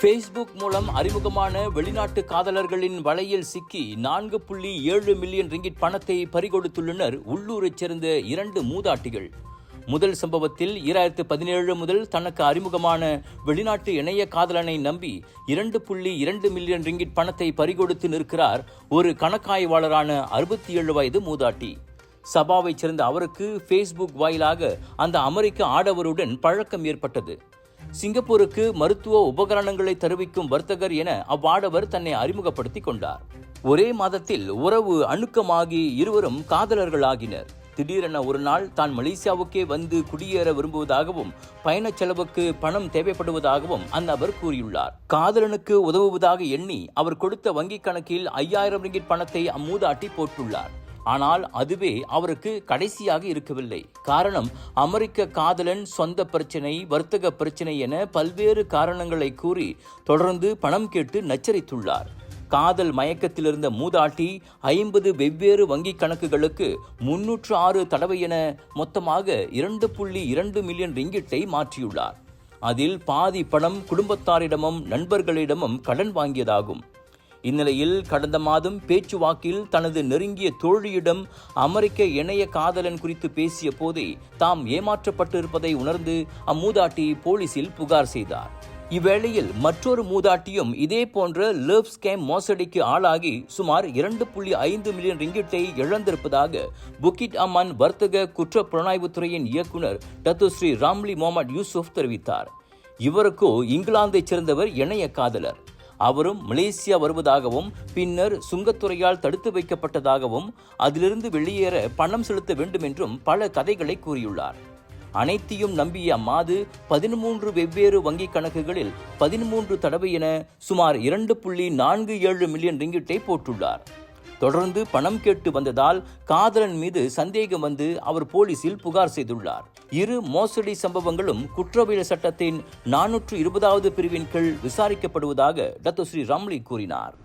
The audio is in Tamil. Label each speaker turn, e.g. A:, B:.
A: Facebook மூலம் அறிமுகமான வெளிநாட்டு காதலர்களின் வலையில் சிக்கி 4.7 மில்லியன் ரிங்கிட் பணத்தை பறிகொடுத்துள்ளனர் உள்ளூரைச் சேர்ந்த 2 மூதாட்டிகள். முதல் சம்பவத்தில் 2017 முதல் தனக்கு அறிமுகமான வெளிநாட்டு இணைய காதலனை நம்பி 2.2 மில்லியன் ரிங்கிட் பணத்தை பறிகொடுத்து நிற்கிறார் ஒரு கணக்காய்வாளரான 67 வயது மூதாட்டி. சபாவைச் சேர்ந்த அவருக்கு Facebook வாயிலாக அந்த அமெரிக்க ஆடவருடன் பழக்கம் ஏற்பட்டது. சிங்கப்பூருக்கு மருத்துவ உபகரணங்களை தருவிக்கும் வர்த்தகர் என அவ்வாடவர் தன்னை அறிமுகப்படுத்திக் கொண்டார். ஒரே மாதத்தில் உறவு அணுக்கமாகி இருவரும் காதலர்களாகினர். திடீரென ஒரு நாள் தான் மலேசியாவுக்கே வந்து குடியேற விரும்புவதாகவும் பயணச் செலவுக்கு பணம் தேவைப்படுவதாகவும் அந்நபர் கூறியுள்ளார். காதலனுக்கு உதவுவதாக எண்ணி அவர் கொடுத்த வங்கிக் கணக்கில் 5000 ரிங்கிட் பணத்தை அம்மூதாட்டி போட்டுள்ளார். ஆனால் அதுவே அவருக்கு கடைசியாக இருக்கவில்லை. காரணம், அமெரிக்க காதலன் சொந்த பிரச்சனை, வர்த்தக பிரச்சனை என பல்வேறு காரணங்களை கூறி தொடர்ந்து பணம் கேட்டு நச்சரித்துள்ளார். காதல் மயக்கத்தில் இருந்த மூதாட்டி 50 வெவ்வேறு வங்கிக் கணக்குகளுக்கு 306 தடவை என மொத்தமாக 2.2 மில்லியன் ரிங்கிட்டை மாற்றியுள்ளார். அதில் பாதி பணம் குடும்பத்தாரிடமும் நண்பர்களிடமும் கடன் வாங்கியதாகும். இந்நிலையில் கடந்த மாதம் பேச்சுவாக்கில் தனது நெருங்கிய தோழியிடம் அமெரிக்க இணைய காதலன் குறித்து பேசிய போதே தாம் ஏமாற்றப்பட்டிருப்பதை உணர்ந்து அம்மூதாட்டி போலீசில் புகார் செய்தார். இவ்வேளையில் மற்றொரு மூதாட்டியும் இதே போன்ற லவ் ஸ்கேம் மோசடிக்கு ஆளாகி சுமார் 2.5 மில்லியன் ரிங்கிட்டை இழந்திருப்பதாக புக்கிட் அமான் வர்த்தக குற்ற புலனாய்வுத்துறையின் இயக்குனர் டத்துஸ்ரீ ராம்லி முகமது யூசுப் தெரிவித்தார். இவருக்கோ இங்கிலாந்தைச் சேர்ந்தவர் இணைய காதலர். அவரும் மலேசியா வருவதாகவும் பின்னர் சுங்கத்துறையால் தடுத்து வைக்கப்பட்டதாகவும் அதிலிருந்து வெளியேற பணம் செலுத்த வேண்டும் என்றும் பல கதைகளை கூறியுள்ளார். அனைத்தையும் நம்பிய அம்மாது 13 வெவ்வேறு வங்கிக் கணக்குகளில் 13 தடவை என சுமார் 2.47 மில்லியன் ரிங்கிட்டை போட்டுள்ளார். தொடர்ந்து பணம் கேட்டு வந்ததால் காதலன் மீது சந்தேகம் வந்து அவர் போலீசில் புகார் செய்துள்ளார். இரு மோசடி சம்பவங்களும் குற்றவியல் சட்டத்தின் 420வது பிரிவின் கீழ் விசாரிக்கப்படுவதாக டத்துஸ்ரீ ராம்லி கூறினார்.